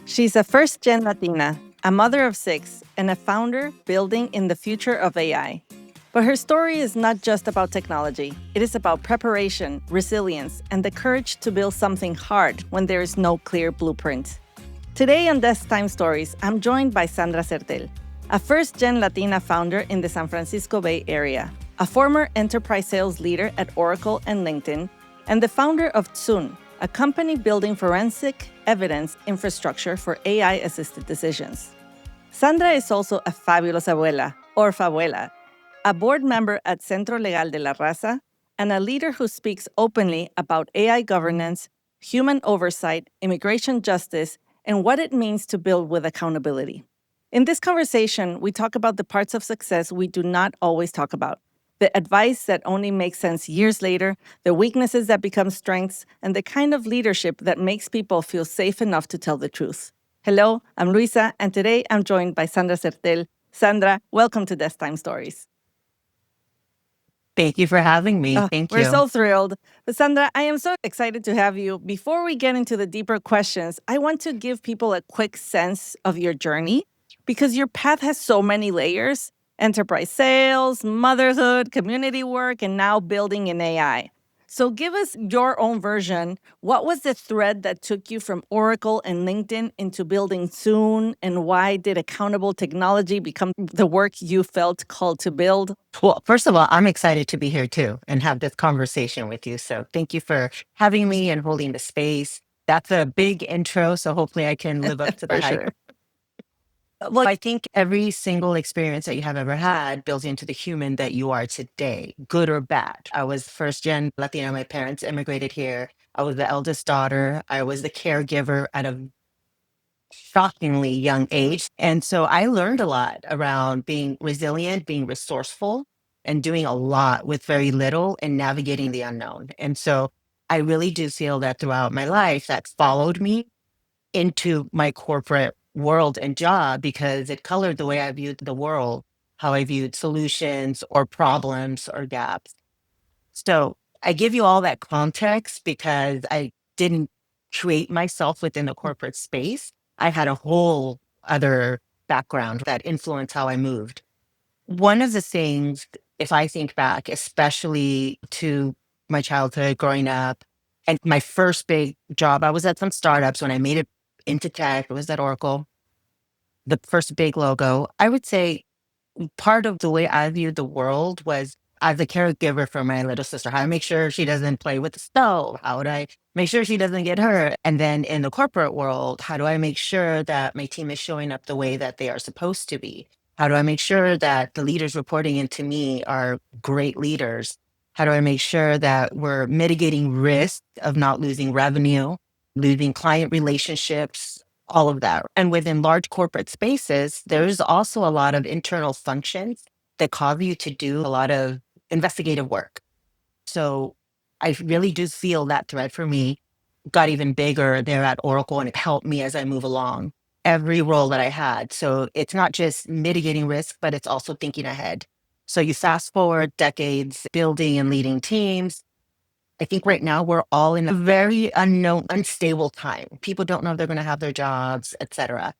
She's a first-gen Latina, a mother of six, and a founder building in the future of AI. But her story is not just about technology. It is about preparation, resilience, and the courage to build something hard when there is no clear blueprint. Today on Desktime Stories, I'm joined by Sandra Sertel, a first-gen Latina founder in the San Francisco Bay Area, a former enterprise sales leader at Oracle and LinkedIn, and the founder of Tzun, a company building forensic evidence infrastructure for AI-assisted decisions. Sandra is also a fabulous abuela, or fabuela, a board member at Centro de la Raza, and a leader who speaks openly about AI governance, human oversight, immigration justice, and what it means to build with accountability. In this conversation, we talk about the parts of success we do not always talk about, the advice that only makes sense years later, the weaknesses that become strengths, and the kind of leadership that makes people feel safe enough to tell the truth. Hello, I'm Luisa, and today I'm joined by Sandra Sertel. Sandra, welcome to Desktime Stories. Thank you for having me. Thank We're you. so thrilled. But Sandra, I am so excited to have you. Before we get into the deeper questions, I want to give people a quick sense of your journey because your path has so many layers: enterprise sales, motherhood, community work, and now building in AI. So give us your own version. What was the thread that took you from Oracle and LinkedIn into building Tzun, and why did accountable technology become the work you felt called to build? Well, first of all, I'm excited to be here too and have this conversation with you. So thank you for having me and holding the space. That's a big intro. So hopefully I can live up to the For hype. sure. Well, I think every single experience that you have ever had builds into the human that you are today, good or bad. I was first gen Latina. My parents immigrated here. I was the eldest daughter. I was the caregiver at a shockingly young age. And so I learned a lot around being resilient, being resourceful, and doing a lot with very little and navigating the unknown. And so I really do feel that throughout my life, that followed me into my corporate world and job because it colored the way I viewed the world, how I viewed solutions or problems or gaps. So I give you all that context because I didn't create myself within the corporate space. I had a whole other background that influenced how I moved. One of the things, if I think back, especially to my childhood growing up and my first big job, I was at some startups when I made it into tech. It was at Oracle, the first big logo. I would say part of the way I viewed the world was as a caregiver for my little sister, how to make sure she doesn't play with the stove, how would I make sure she doesn't get hurt? And then in the corporate world, how do I make sure that my team is showing up the way that they are supposed to be? How do I make sure that the leaders reporting into me are great leaders? How do I make sure that we're mitigating risk of not losing revenue, losing client relationships, all of that. And within large corporate spaces, there's also a lot of internal functions that cause you to do a lot of investigative work. So I really do feel that thread for me got even bigger there at Oracle, and it helped me as I move along every role that I had. So it's not just mitigating risk, but it's also thinking ahead. So you fast forward decades building and leading teams. I think right now we're all in a very unknown, unstable time. People don't know if they're going to have their jobs, et cetera.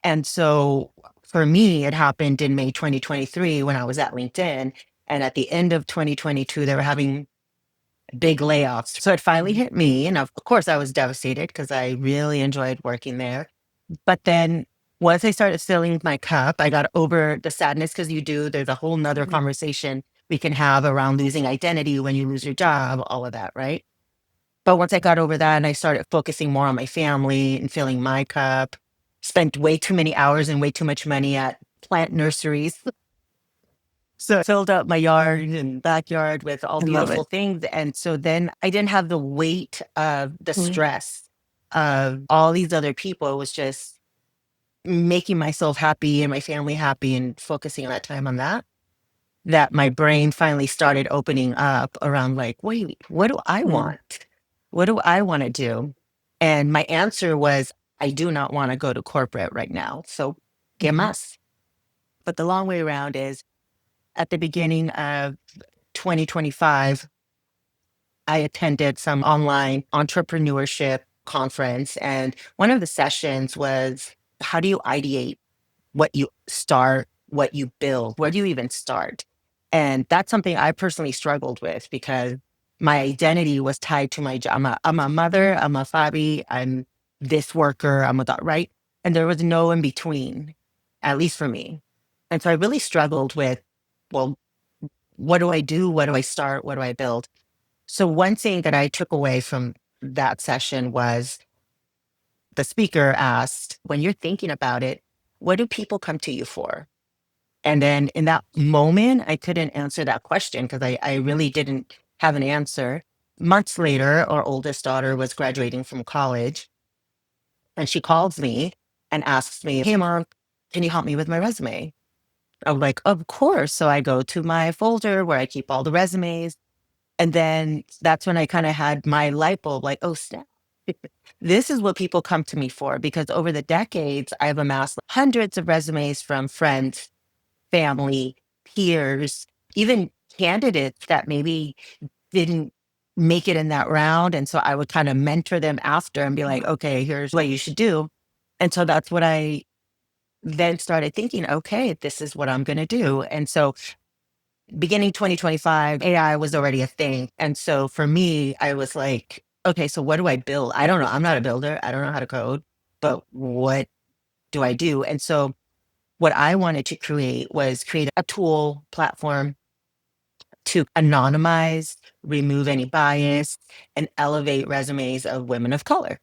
And so for me, it happened in May 2023 when I was at LinkedIn. And at the end of 2022, they were having big layoffs. So it finally hit me. And of course, I was devastated because I really enjoyed working there. But then once I started filling my cup, I got over the sadness because there's a whole nother conversation we can have around losing identity when you lose your job, all of that, right? But once I got over that and I started focusing more on my family and filling my cup, spent way too many hours and way too much money at plant nurseries. So I filled up my yard and backyard with all I love beautiful it. things. And so then I didn't have the weight of the Mhm. stress of all these other people. It was just making myself happy and my family happy and focusing on that time on that. That my brain finally started opening up around like, wait, what do I Mm. want? What do I want to do? And my answer was, I do not want to go to corporate right now. So, ¿qué Mhm. más? But the long way around is at the beginning of 2025, I attended some online entrepreneurship conference, and one of the sessions was, how do you ideate what you start, what you build? Where do you even start? And that's something I personally struggled with because my identity was tied to my job. I'm a mother, I'm a Fabi, I'm this worker, I'm a right? And there was no in between, at least for me. And so I really struggled with, well, what do I do? What do I start? What do I build? So one thing that I took away from that session was the speaker asked, when you're thinking about it, what do people come to you for? And then in that moment, I couldn't answer that question because I really didn't have an answer. Months later, our oldest daughter was graduating from college, and she calls me and asks me, "Hey, mom, can you help me with my resume?" I'm like, "Of course." So I go to my folder where I keep all the resumes. And then that's when I kind of had my light bulb like, oh, snap. This is what people come to me for. Because over the decades, I've amassed hundreds of resumes from friends, family, peers, even candidates that maybe didn't make it in that round. And so I would kind of mentor them after and be like, okay, here's what you should do. And so that's what I then started thinking, okay, this is what I'm going to do. And so beginning 2025, AI was already a thing. And so for me, I was like, okay, so what do I build? I don't know. I'm not a builder. I don't know how to code, but what do I do? And so what I wanted to create was create a tool platform to anonymize, remove any bias, and elevate resumes of women of color.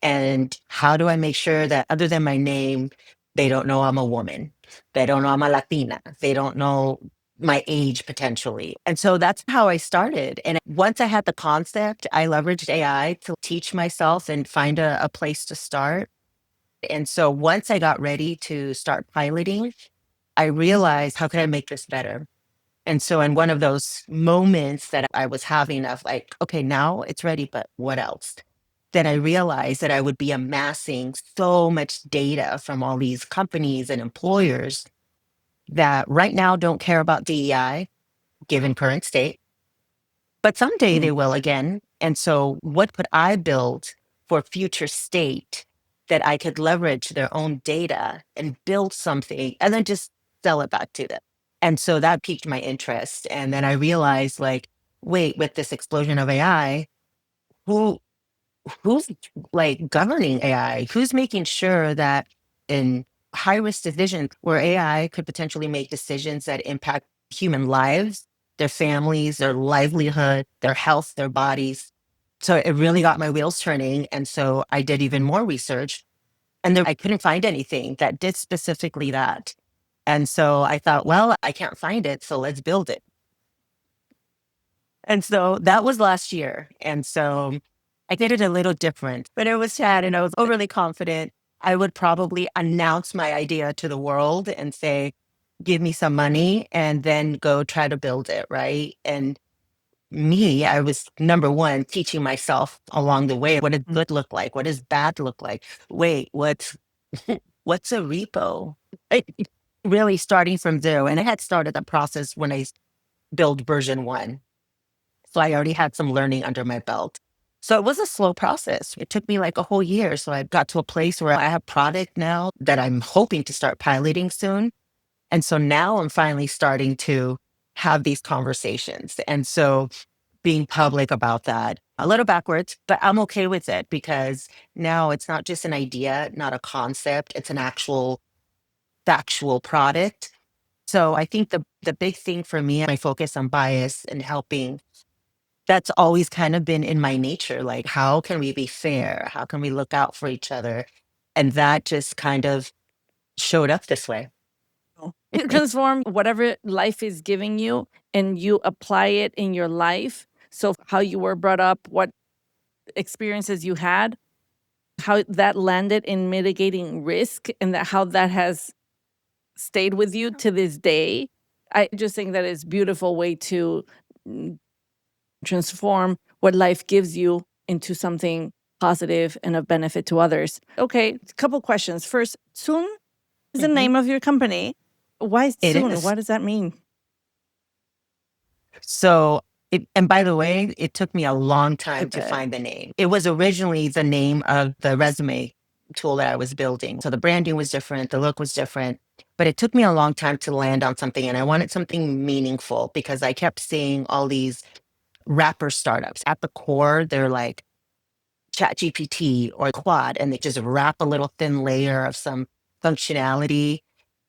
And how do I make sure that other than my name, they don't know I'm a woman? They don't know I'm a Latina. They don't know my age potentially. And so that's how I started. And once I had the concept, I leveraged AI to teach myself and find a place to start. And so once I got ready to start piloting, I realized, how can I make this better? And so in one of those moments that I was having of like, okay, now it's ready, but what else? Then I realized that I would be amassing so much data from all these companies and employers that right now don't care about DEI, given current state, but someday they Mm. will again. And so what could I build for future state that I could leverage their own data and build something and then just sell it back to them? And so that piqued my interest. And then I realized like, wait, with this explosion of AI, who who's like governing AI? Who's making sure that in high risk decisions where AI could potentially make decisions that impact human lives, their families, their livelihood, their health, their bodies? So it really got my wheels turning. And so I did even more research and I couldn't find anything that did specifically that. And so I thought, well, I can't find it. So let's build it. And so that was last year. And so I did it a little different, but it was sad and I was overly confident. I would probably announce my idea to the world and say, give me some money and then go try to build it. Right. And me, I was number one teaching myself along the way. What does good look like? What does bad look like? Wait, what's a repo? I- really starting from zero. And I had started the process when I built version one. So I already had some learning under my belt. So it was a slow process. It took me like a whole year. So I got to a place where I have product now that I'm hoping to start piloting soon. And so now I'm finally starting to have these conversations. And so being public about that, a little backwards, but I'm okay with it because now it's not just an idea, not a concept, it's an actual factual product. So I think the big thing for me, my focus on bias and helping, that's always kind of been in my nature. Like, how can we be fair? How can we look out for each other? And that just kind of showed up this way. You transform whatever life is giving you and you apply it in your life. So, how you were brought up, what experiences you had, how that landed in mitigating risk, and that how that has stayed with you to this day. I just think that is beautiful way to mm, transform what life gives you into something positive and of benefit to others. Okay, a couple questions. First, Tzun is the Mhm. name of your company. Why It Tzun? is. What does that mean? So And by the way, it took me a long I time to bet. find the name. It was originally the name of the resume tool that I was building. So the branding was different, the look was different, but it took me a long time to land on something. And I wanted something meaningful because I kept seeing all these wrapper startups. At the core, they're like ChatGPT or Quad, and they just wrap a little thin layer of some functionality.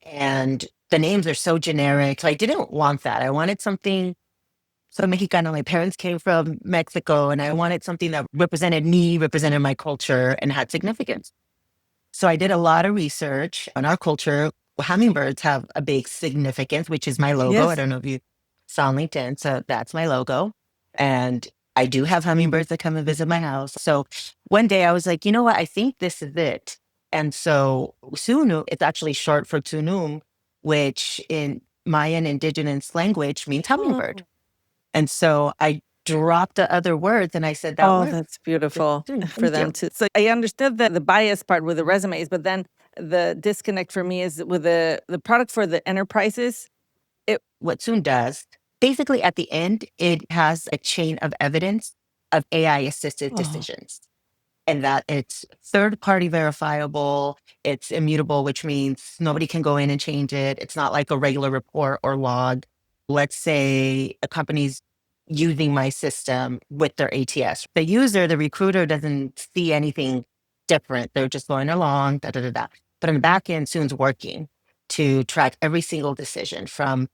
And the names are so generic. So I didn't want that. I wanted something so Mexicano. My parents came from Mexico, and I wanted something that represented me, represented my culture, and had significance. So I did a lot of research on our culture. Hummingbirds have a big significance, which is my logo. I Yes. don't know if you saw on LinkedIn. So that's my logo. And I do have hummingbirds that come and visit my house. So one day I was like, you know what? I think this is it. And so Sunu, it's actually short for Tunum, which in Mayan indigenous language means hummingbird. And so I dropped the other words and I said, that Oh, works. that's beautiful for Thank them you. to. So I understood the bias part with the resumes, but then the disconnect for me is with the product for the enterprises. What Tzun does, basically at the end, it has a chain of evidence of AI assisted Oh, decisions, and that it's third party verifiable, it's immutable, which means nobody can go in and change it. It's not like a regular report or log. Let's say a company's using my system with their ATS. The user, the recruiter, doesn't see anything different. They're just going along, da da da da. But in the back end, Soon's working to track every single decision from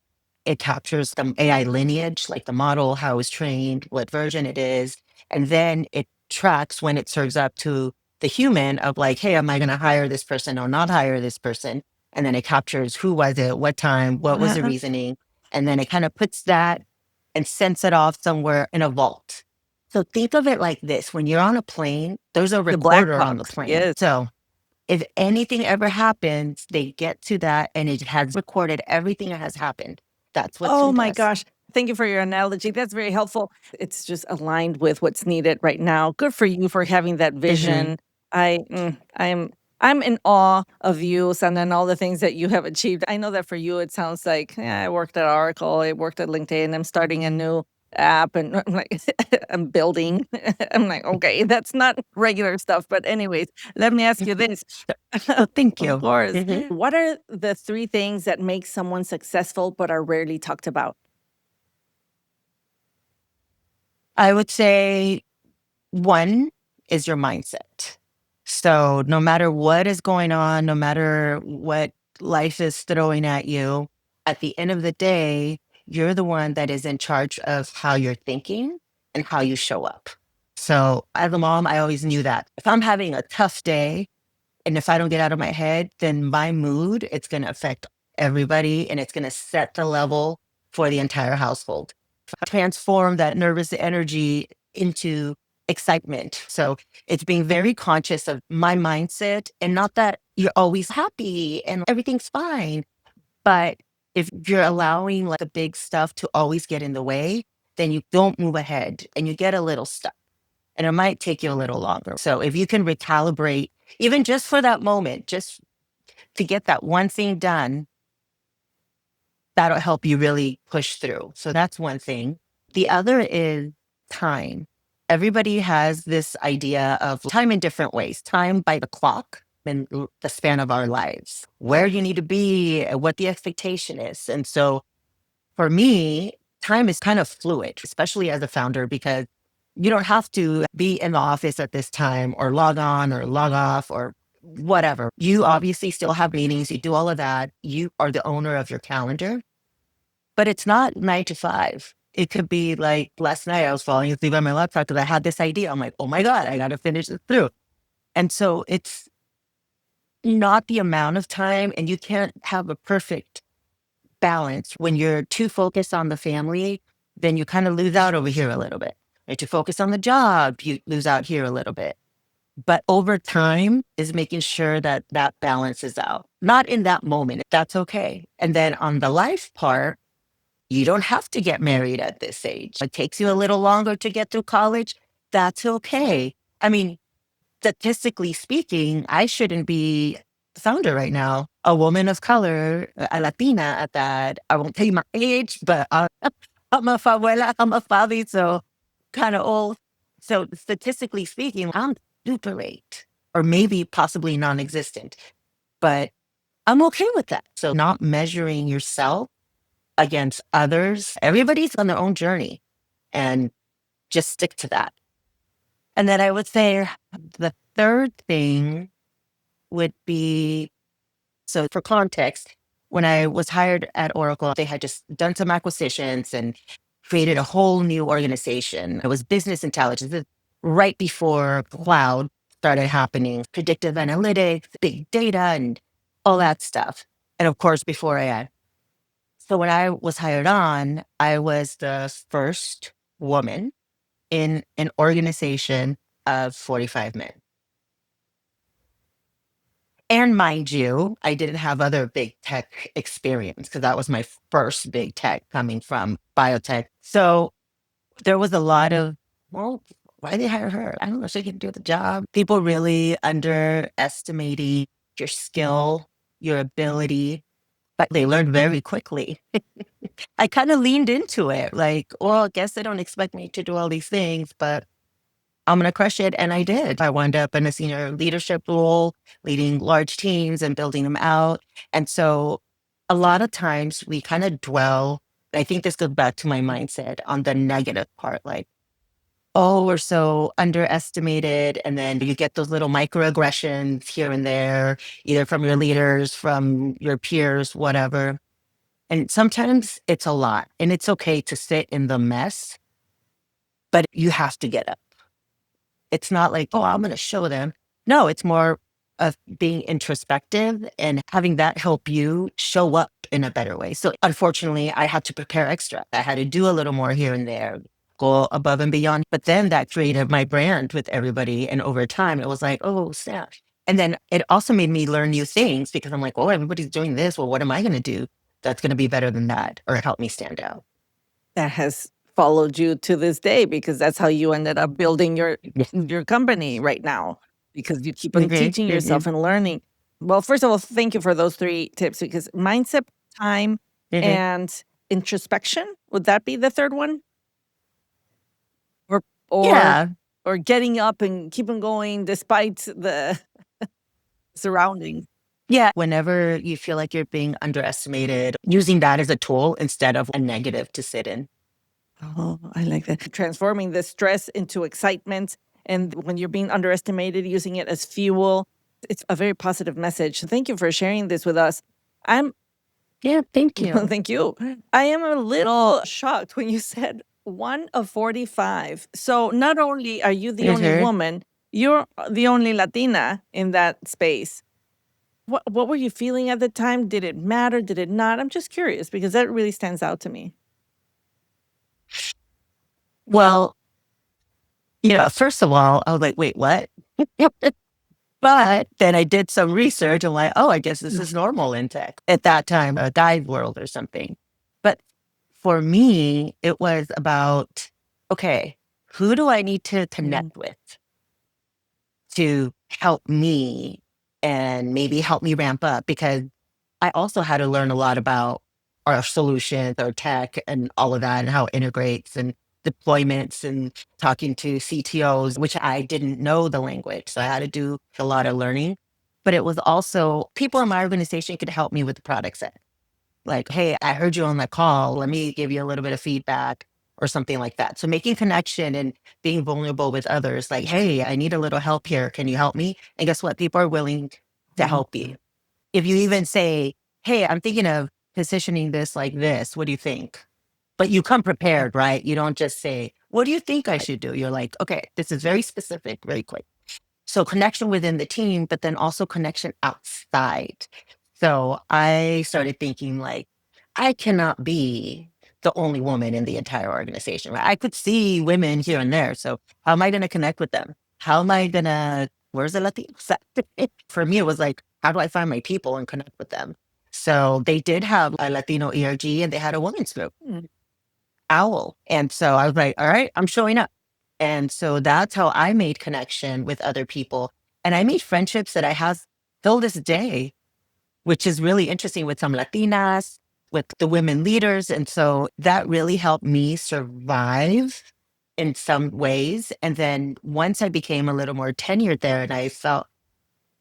it captures the AI lineage, like the model, how it was trained, what version it is, and then it tracks when it serves up to the human of like, hey, am I going to hire this person or not hire this person? And then it captures who was it, what time, what was the what? reasoning, and then it kind of puts that and sends it off somewhere in a vault. So think of it like this: when you're on a plane, there's a The black recorder on the box. plane. Yes. So if anything ever happens, they get to that and it has recorded everything that has happened. That's what Oh Tzun my does. gosh. Thank you for your analogy. That's very helpful. It's just aligned with what's needed right now. Good for you for having that Hmm. vision. I'm in awe of you, Sandra, and all the things that you have achieved. I know that for you, it sounds like I worked at Oracle, I worked at LinkedIn, I'm starting a new app, and I'm like, I'm building. I'm like, okay, that's not regular stuff. But anyways, let me ask you this. So thank Of you. course. Hmm. What are the three things that make someone successful but are rarely talked about? I would say one is your mindset. So no matter what is going on, no matter what life is throwing at you, at the end of the day, you're the one that is in charge of how you're thinking and how you show up. So as a mom, I always knew that if I'm having a tough day, and if I don't get out of my head, then my mood, it's going to affect everybody and it's going to set the level for the entire household. Transform that nervous energy into excitement. So it's being very conscious of my mindset, and not that you're always happy and everything's fine, but if you're allowing like the big stuff to always get in the way, then you don't move ahead and you get a little stuck, and it might take you a little longer. So if you can recalibrate, even just for that moment, just to get that one thing done, that'll help you really push through. So that's one thing. The other is time. Everybody has this idea of time in different ways, time by the clock and the span of our lives, where you need to be, what the expectation is. And so for me, time is kind of fluid, especially as a founder, because you don't have to be in the office at this time or log on or log off or whatever. You obviously still have meetings, you do all of that. You are the owner of your calendar, but it's not 9 to 5. It could be like last night I was falling asleep on my laptop because I had this idea. I'm like, oh my God, I got to finish it through. And so it's not the amount of time, and you can't have a perfect balance. When you're too focused on the family, then you kind of lose out over here a little bit. You're too focused on the job, you lose out here a little bit. But over time is making sure that that balances out. Not in that moment, that's okay. And then on the life part, you don't have to get married at this age. It takes you a little longer to get through college. That's okay. I mean, statistically speaking, I shouldn't be the founder right now. A woman of color, a Latina at that. I won't tell you my age, but I'm a fabuela, I'm a fabi, so kind of old. So statistically speaking, I'm super late or maybe possibly non-existent, but I'm okay with that. So not measuring yourself against others. Everybody's on their own journey and just stick to that. And then I would say the third thing would be, so for context, when I was hired at Oracle, they had just done some acquisitions and created a whole new organization. It was business intelligence. This is right before cloud started happening, predictive analytics, big data, and all that stuff. And of course, before AI. So when I was hired on, I was the first woman in an organization of 45 men. And mind you, I didn't have other big tech experience because that was my first big tech coming from biotech. So there was a lot of, well, why did they hire her? I don't know, she can do the job. People really underestimating your skill, your ability, but they learned very quickly. I kind of leaned into it like, well, I guess they don't expect me to do all these things, but I'm going to crush it. And I did. I wound up in a senior leadership role, leading large teams and building them out. And so a lot of times we kind of dwell, I think this goes back to my mindset on the negative part, like, oh, we're so underestimated. And then you get those little microaggressions here and there, either from your leaders, from your peers, whatever. And sometimes it's a lot and it's okay to sit in the mess, but you have to get up. It's not like, oh, I'm going to show them. No, it's more of being introspective and having that help you show up in a better way. So unfortunately, I had to prepare extra. I had to do a little more here and there, go above and beyond. But then that created my brand with everybody. And over time, it was like, oh, snap. And then it also made me learn new things because I'm like, oh, everybody's doing this. Well, what am I going to do that's going to be better than that or help me stand out? That has followed you to this day because that's how you ended up building Yes. your company right now, because you keep on Mhm, teaching yourself mhm, and learning. Well, first of all, thank you for those 3 tips, because mindset, time, mhm. and introspection, would that be the third one? Or or Yeah. or getting up and keeping going despite the surroundings. Yeah. Whenever you feel like you're being underestimated, using that as a tool instead of a negative to sit in. Oh, I like that. Transforming the stress into excitement. And when you're being underestimated, using it as fuel. It's a very positive message. Thank you for sharing this with us. I'm, Yeah. Thank you. thank you. I am a little shocked when you said 1 of 45. So not only are you the only Mhm. woman, you're the only Latina in that space. What were you feeling at the time? Did it matter? Did it not? I'm just curious because that really stands out to me. Well, first of all, I was like, wait, what? But then I did some research and like, oh, I guess this is normal in tech at that time, a dive world or something. But for me, it was about, okay, who do I need to Mm. connect with to help me and maybe help me ramp up? Because I also had to learn a lot about our solutions, our tech, and all of that, and how it integrates and deployments and talking to CTOs, which I didn't know the language. So I had to do a lot of learning. But it was also people in my organization could help me with the product set. Like, hey, I heard you on that call. Let me give you a little bit of feedback or something like that. So making connection and being vulnerable with others, like, hey, I need a little help here. Can you help me? And guess what? People are willing to Mhm. help you. If you even say, hey, I'm thinking of positioning this like this, what do you think? But you come prepared, right? You don't just say, what do you think I should do? You're like, okay, this is very specific, very quick. So connection within the team, but then also connection outside. So I started thinking like, I cannot be the only woman in the entire organization, right? I could see women here and there. So how am I going to connect with them? How am I going to, where's the Latino side? For me, it was like, how do I find my people and connect with them? So they did have a Latino ERG and they had a women's group, Mm. OWL. And so I was like, all right, I'm showing up. And so that's how I made connection with other people. And I made friendships that I have till this day, which is really interesting with some Latinas. with the women leaders. And so that really helped me survive in some ways. And then once I became a little more tenured there, and I felt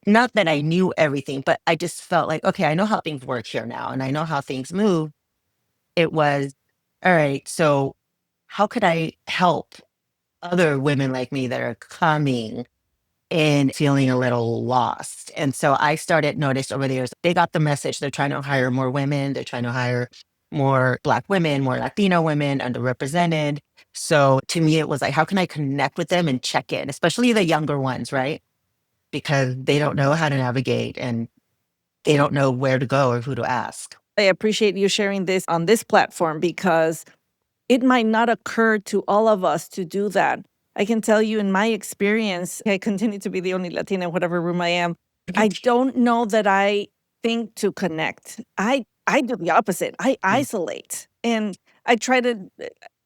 not that I knew everything, but I just felt like, okay, I know how things work here now and I know how things move. It was, all right, so how could I help other women like me that are coming and feeling a little lost? And so I started notice over the years, they got the message. They're trying to hire more women. They're trying to hire more Black women, more Latino women, underrepresented. So to me, it was like, how can I connect with them and check in, especially the younger ones, right? Because they don't know how to navigate and they don't know where to go or who to ask. I appreciate you sharing this on this platform because it might not occur to all of us to do that. I can tell you in my experience, I continue to be the only Latina in whatever room I am. I don't know that I think to connect. I do the opposite. I isolate. And I try to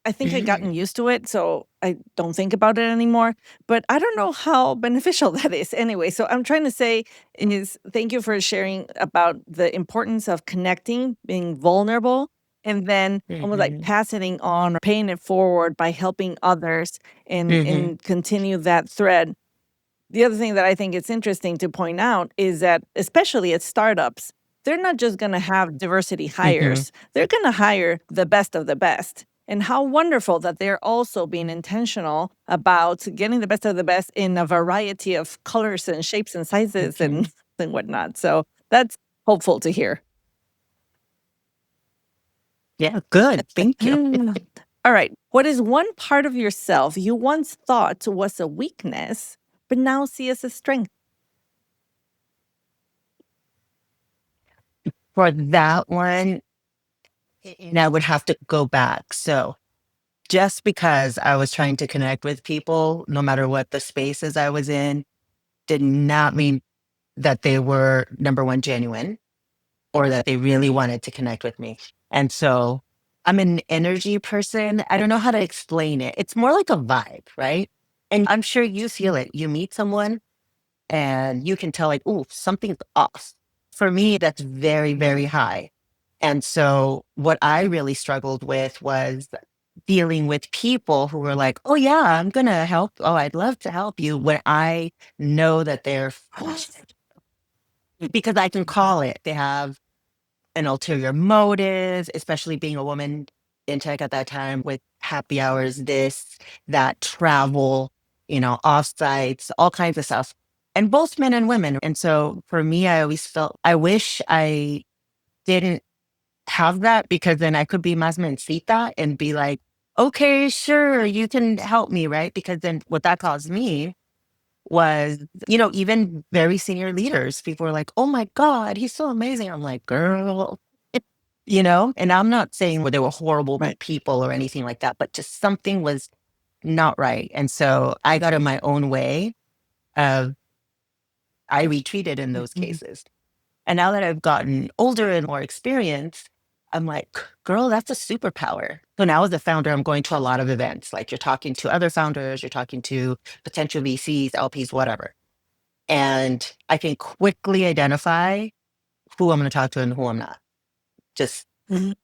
I think I've gotten used to it, so I don't think about it anymore. But I don't know how beneficial that is anyway. So I'm trying to say is thank you for sharing about the importance of connecting, being vulnerable, and then almost like Mhm. passing on or paying it forward by helping others and Mhm. continue that thread. The other thing that I think it's interesting to point out is that, especially at startups, they're not just going to have diversity Mhm. hires, they're going to hire the best of the best. And how wonderful that they're also being intentional about getting the best of the best in a variety of colors and shapes and sizes Mhm. and whatnot. So that's hopeful to hear. Yeah, good. Thank you. All right. What is one part of yourself you once thought was a weakness, but now see as a strength? For that one, and I would have to go back. So just because I was trying to connect with people, no matter what the spaces I was in, did not mean that they were number one genuine or that they really wanted to connect with me. And so I'm an energy person. I don't know how to explain it. It's more like a vibe, right? And I'm sure you feel it. You meet someone and you can tell, like, oh, something's off. For me, that's very, very high. And so what I really struggled with was dealing with people who were like, oh, yeah, I'm going to help. Oh, I'd love to help you when I know that they're because I can call it. They have an ulterior motive, especially being a woman in tech at that time with happy hours, this, that, travel, offsites, all kinds of stuff. And both men and women. And so for me, I always felt I wish I didn't have that because then I could be más mencita and be like, okay, sure, you can help me, right? Because then what that caused me was, even very senior leaders, people were like, oh my God, he's so amazing. I'm like, girl, and I'm not saying where they were horrible Right. people or anything like that, but just something was not right. And so I got in my own way of, I retreated in those Mhm. cases. And now that I've gotten older and more experienced, I'm like, girl, that's a superpower. So now as a founder, I'm going to a lot of events. Like you're talking to other founders, you're talking to potential VCs, LPs, whatever. And I can quickly identify who I'm going to talk to and who I'm not. Just, Mhm.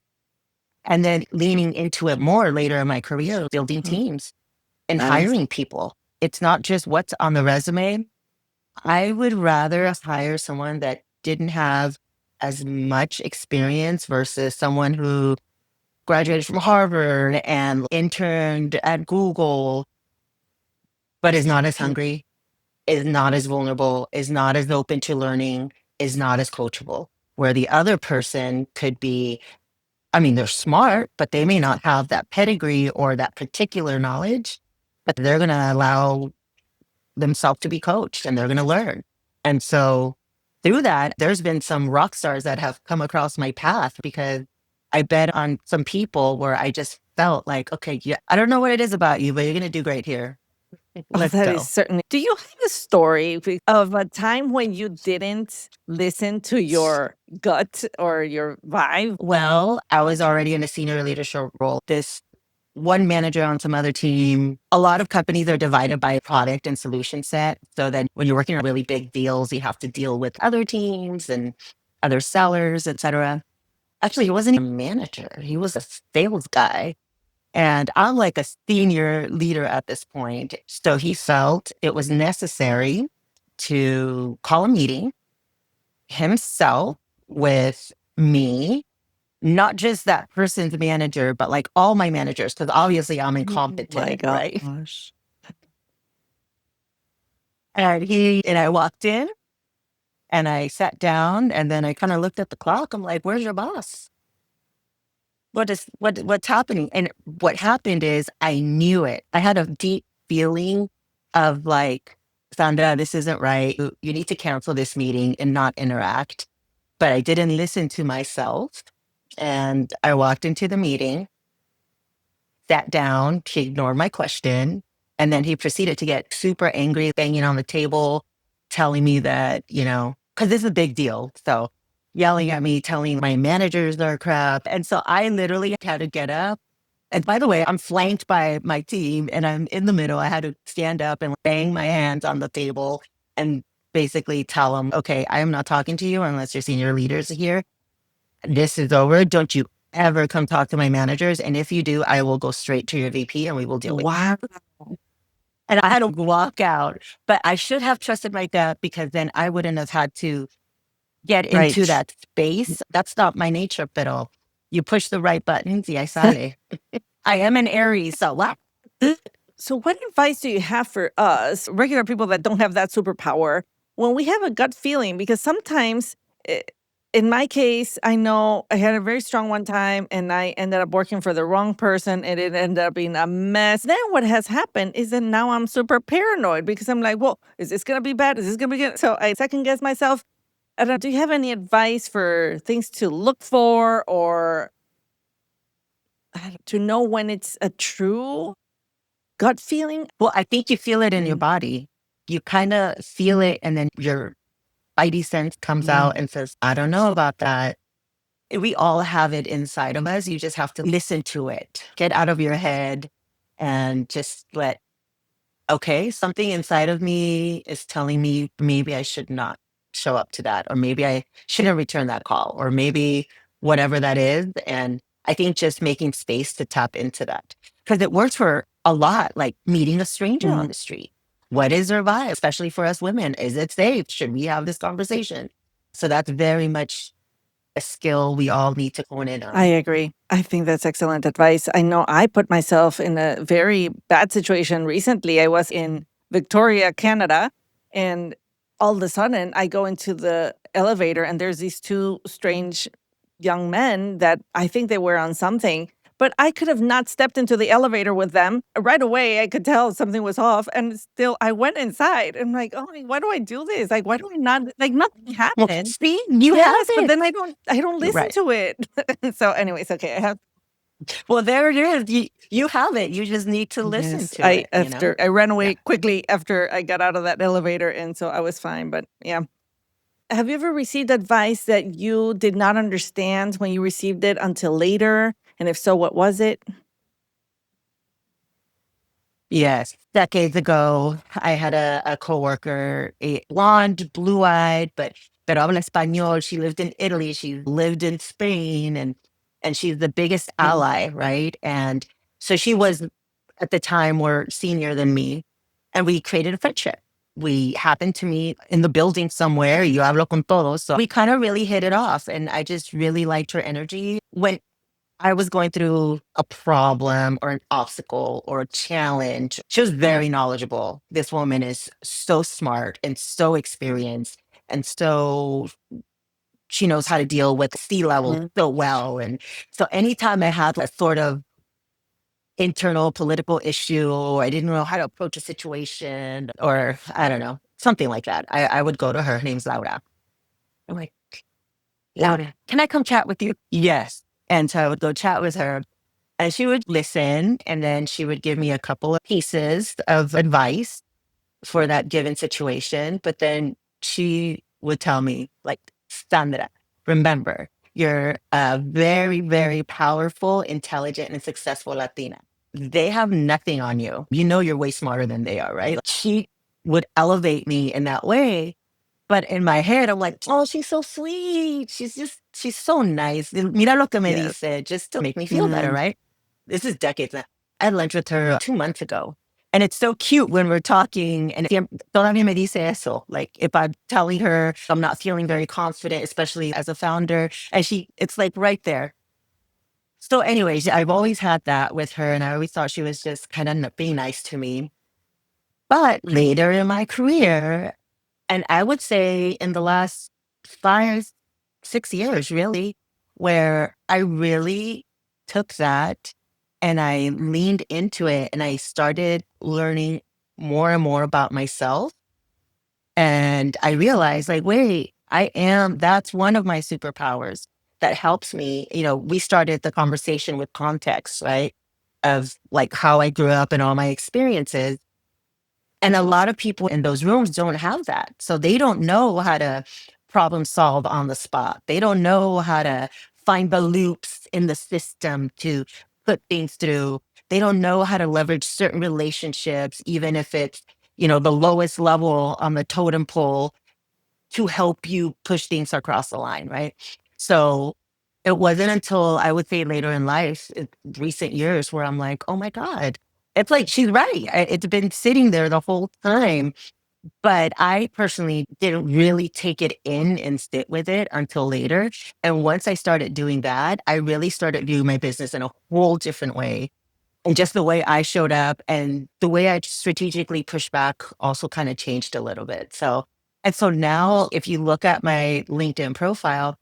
and then leaning into it more later in my career, building Mhm. teams and Nice. hiring people. It's not just what's on the resume. I would rather hire someone that didn't have as much experience versus someone who graduated from Harvard and interned at Google, but is not as Mm. hungry, is not as vulnerable, is not as open to learning, is not as coachable. Where the other person could be, I mean, they're smart, but they may not have that pedigree or that particular knowledge, but they're going to allow themselves to be coached and they're going to learn. And so through that, there's been some rock stars that have come across my path because I bet on some people where I just felt like, okay, yeah, I don't know what it is about you, but you're going to do great here. Oh, Let's that is go. certainly. Do you have a story of a time when you didn't listen to your gut or your vibe? Well, I was already in a senior leadership role. This one manager on some other team. A lot of companies are divided by product and solution set. So then when you're working on really big deals, you have to deal with other teams and other sellers, et cetera. Actually, he wasn't a manager. He was a sales guy. And I'm like a senior leader at this point. So he felt it was necessary to call a meeting himself with me, not just that person's manager, but like all my managers, because obviously I'm Oh my incompetent, right? gosh. And I walked in and I sat down and then I kind of looked at the clock. I'm like, where's your boss? What's happening? And what happened is I knew it. I had a deep feeling of like, Sandra, this isn't right. You need to cancel this meeting and not interact. But I didn't listen to myself. And I walked into the meeting, sat down, he ignored my question, and then he proceeded to get super angry, banging on the table, telling me that, because this is a big deal. So yelling at me, telling my managers are crap. And so I literally had to get up. And by the way, I'm flanked by my team and I'm in the middle. I had to stand up and bang my hands on the table and basically tell them, okay, I am not talking to you unless your senior leaders are here. This is over. Don't you ever come talk to my managers. And if you do, I will go straight to your VP and we will deal with it. Wow. And I had to walk out, but I should have trusted my gut because then I wouldn't have had to get into Right. that space. That's not my nature, pero you push the right buttons, y ahí sale. I am an Aries, so what? So, what advice do you have for us, regular people that don't have that superpower, when we have a gut feeling? Because sometimes, in my case, I know I had a very strong one time and I ended up working for the wrong person and it ended up being a mess. Then, what has happened is that now I'm super paranoid because I'm like, well, is this going to be bad? Is this going to be good? So, I second guess myself. I don't, do you have any advice for things to look for or to know when it's a true gut feeling? Well, I think you feel it in your Mm. body. You kind of feel it, and then your spidey sense comes Yeah. out and says, I don't know about that. We all have it inside of us. You just have to listen to it, get out of your head, and just let, okay, something inside of me is telling me maybe I should not show up to that, or maybe I shouldn't return that call, or maybe whatever that is. And I think just making space to tap into that because it works for a lot, like meeting a stranger on Mm. the street. What is their vibe, especially for us women? Is it safe? Should we have this conversation? So that's very much a skill we all need to hone in I on. agree. I think that's excellent advice. I know I put myself in a very bad situation recently. I was in Victoria, Canada, and all of a sudden I go into the elevator and there's these two strange young men that I think they were on something. But I could have not stepped into the elevator with them. Right away, I could tell something was off. And still, I went inside. I'm like, oh, why do I do this? Like, why do I not? Like, nothing Well, happened. see, you have Yes, but it. then I don't listen Right. to it. So anyways, okay, I have Well, there it is. You have it. You just need to listen yes, to it. I ran Yeah. away quickly after I got out of that elevator, and so I was fine, but yeah. Have you ever received advice that you did not understand when you received it until later? And if so, what was it? Yes. Decades ago, I had a coworker, a blonde, blue-eyed, but habla español. She lived in Italy. She lived in Spain, and she's the biggest Mm, ally, right? And so she was at the time more senior than me, and we created a friendship. We happened to meet in the building somewhere. Yo hablo con todos. So we kind of really hit it off, and I just really liked her energy. When I was going through a problem or an obstacle or a challenge, she was very knowledgeable. This woman is so smart and so experienced. And so she knows how to deal with sea level mhm. so well. And so anytime I had a sort of internal political issue, or I didn't know how to approach a situation, or I don't know, something like that, I would go to her. Her name's Laura. I'm like, Laura, can I come chat with you? Yes. And so I would go chat with her. And she would listen, and then she would give me a couple of pieces of advice for that given situation. But then she would tell me, like, Sandra, remember, you're a very, very powerful, intelligent, and successful Latina. They have nothing on you. You know you're way smarter than they are, right? She would elevate me in that way. But in my head, I'm like, oh, she's so sweet. She's so nice. Mira lo que me Yes. dice, just to make me feel better, Mm, right? This is decades now. I had lunch with her 2 months ago. And it's so cute when we're talking and todavía me dice eso. Like if I'm telling her I'm not feeling very confident, especially as a founder, and it's like right there. So anyways, I've always had that with her and I always thought she was just kind of being nice to me. But later in my career, and I would say in the last 5, 6 years, really, where I really took that and I leaned into it and I started learning more and more about myself. And I realized, like, wait, that's one of my superpowers that helps me. We started the conversation with context, right? Of like how I grew up and all my experiences. And a lot of people in those rooms don't have that. So they don't know how to problem solve on the spot. They don't know how to find the loops in the system to put things through. They don't know how to leverage certain relationships, even if it's, the lowest level on the totem pole to help you push things across the line, right? So it wasn't until I would say later in life, recent years, where I'm like, oh my God, it's like she's right. It's been sitting there the whole time. But I personally didn't really take it in and sit with it until later. And once I started doing that, I really started viewing my business in a whole different way. And just the way I showed up and the way I strategically pushed back also kind of changed a little bit. And so now if you look at my LinkedIn profile,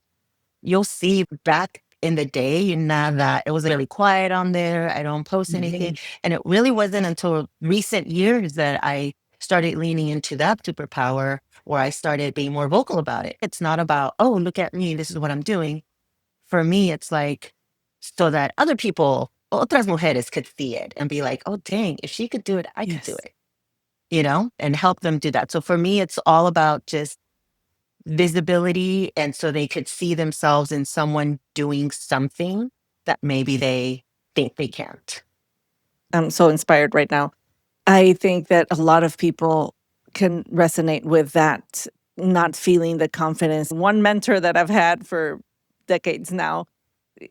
you'll see back in the day now that it was really quiet on there. I don't post anything. And it really wasn't until recent years that I started leaning into that superpower where I started being more vocal about it. It's not about, oh, look at me, this is what I'm doing. For me, it's like so that other people, otras mujeres could see it and be like, oh, dang, if she could do it, I could do yes. it, and help them do that. So for me, it's all about just visibility. And so they could see themselves in someone doing something that maybe they think they can't. I'm so inspired right now. I think that a lot of people can resonate with that, not feeling the confidence. One mentor that I've had for decades now,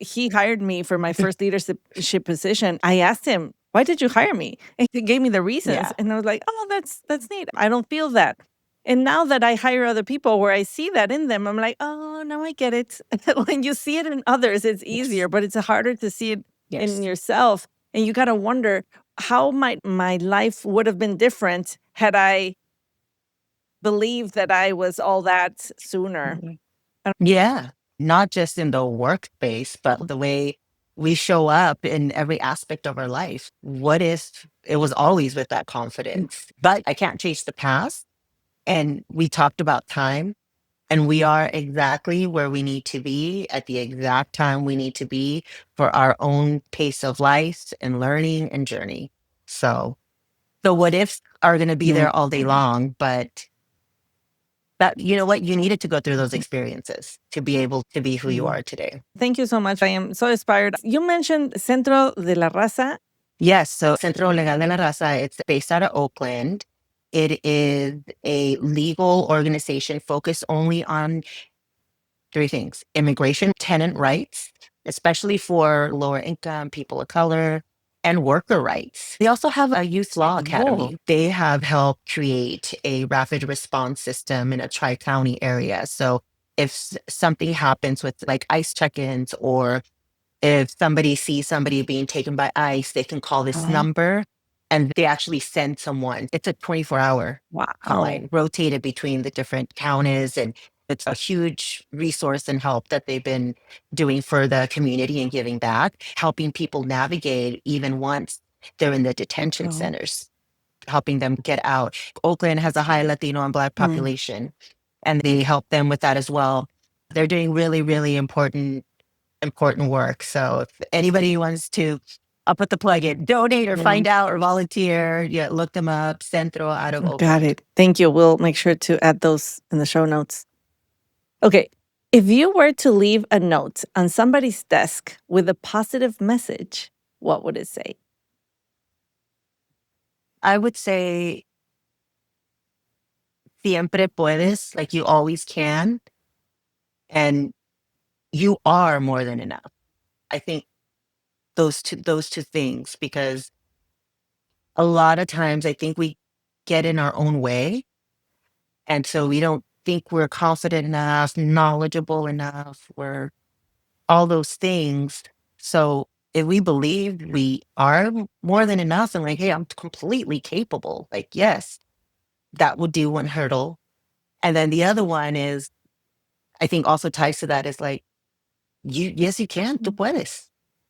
he hired me for my first leadership position. I asked him, "Why did you hire me?" And he gave me the reasons, Yeah. and I was like, "Oh, that's neat. I don't feel that." And now that I hire other people where I see that in them, I'm like, "Oh, now I get it." When you see it in others, it's Yes. easier, but it's harder to see it in Yes. yourself. And you got to wonder, how might my life would have been different had I believed that I was all that sooner? Mhm. Yeah. Not just in the workspace, but the way we show up in every aspect of our life. What if it was always with that confidence? But I can't chase the past. And we talked about time. And we are exactly where we need to be at the exact time we need to be for our own pace of life and learning and journey. So the what ifs are going to be Mm. there all day long, but that, you know what, you needed to go through those experiences to be able to be who you Mm. are today. Thank you so much. I am so inspired. You mentioned Centro de la Raza. Yes. So Centro Legal de la Raza, it's based out of Oakland. It is a legal organization focused only on three things: immigration, tenant rights, especially for lower income, people of color, and worker rights. They also have a youth law Whoa. academy. They have helped create a rapid response system in a tri county area. So if something happens with like ICE check ins, or if somebody sees somebody being taken by ICE, they can call this Uh-huh. number and they actually send someone. It's a 24-hour Wow. hotline rotated between the different counties. And it's a huge resource and help that they've been doing for the community and giving back, helping people navigate even once they're in the detention Oh. centers, helping them get out. Oakland has a high Latino and Black Mm. population, and they help them with that as well. They're doing really, really important work. So if anybody wants to, I'll put the plug in, donate or Mm. find out or volunteer, yeah, look them up. Centro out of Got Oakland. it. Thank you. We'll make sure to add those in the show notes. Okay. If you were to leave a note on somebody's desk with a positive message, what would it say? I would say siempre puedes, like you always can, and you are more than enough. I think those two things, because a lot of times I think we get in our own way, and so we don't think we're confident enough, knowledgeable enough, we're all those things. So if we believe we are more than enough and like, hey, I'm completely capable, like, yes, that would do one hurdle. And then the other one is, I think also ties to that is like, yes, you can, tú puedes.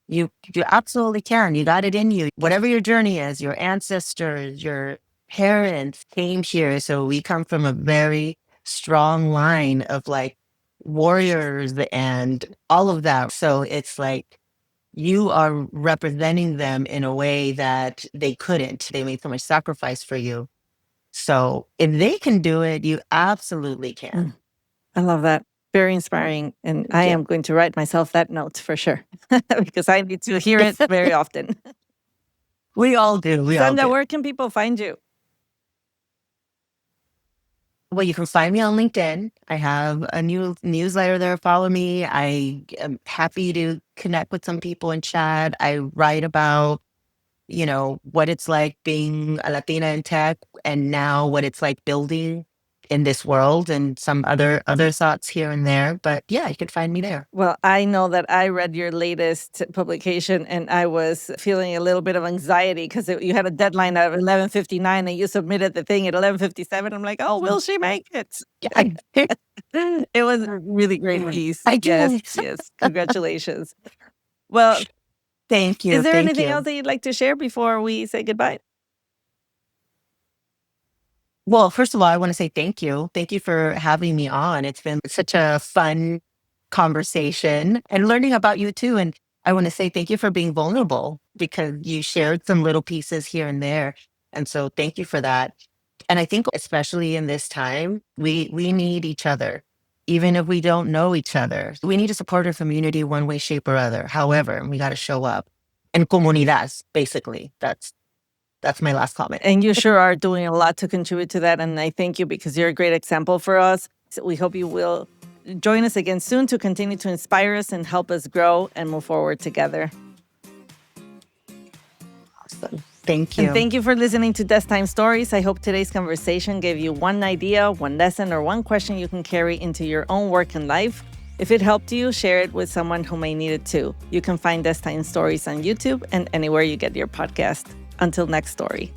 You absolutely can. You got it in you. Whatever your journey is, your ancestors, your parents came here. So we come from a very strong line of like warriors and all of that. So it's like you are representing them in a way that they couldn't. They made so much sacrifice for you. So if they can do it, you absolutely can. I love that. Very inspiring. And I Yeah. am going to write myself that note for sure because I need to hear it very often. We all do. We all Sandra, do. where can people find you? Well, you can find me on LinkedIn. I have a new newsletter there. Follow me. I am happy to connect with some people and chat. I write about, what it's like being a Latina in tech and now what it's like building in this world and some other thoughts here and there. But yeah, you can find me there. Well, I know that I read your latest publication and I was feeling a little bit of anxiety because you had a deadline at 11:59 and you submitted the thing at 11:57. I'm like, oh, will she make it? Yeah, It was a really great piece. I Yes, did. yes. Congratulations. Well, Thank you. is there Thank anything you. else that you'd like to share before we say goodbye? Well, first of all, I want to say thank you. Thank you for having me on. It's been such a fun conversation and learning about you too. And I want to say thank you for being vulnerable because you shared some little pieces here and there. And so thank you for that. And I think especially in this time, we need each other. Even if we don't know each other, we need to support our community one way, shape, or other. However, we got to show up. And comunidades, basically. That's my last comment. And you sure are doing a lot to contribute to that. And I thank you because you're a great example for us. So we hope you will join us again soon to continue to inspire us and help us grow and move forward together. Awesome. Thank you. And thank you for listening to Desktime Stories. I hope today's conversation gave you one idea, one lesson, or one question you can carry into your own work and life. If it helped you, share it with someone who may need it too. You can find Desktime Stories on YouTube and anywhere you get your podcast. Until next story.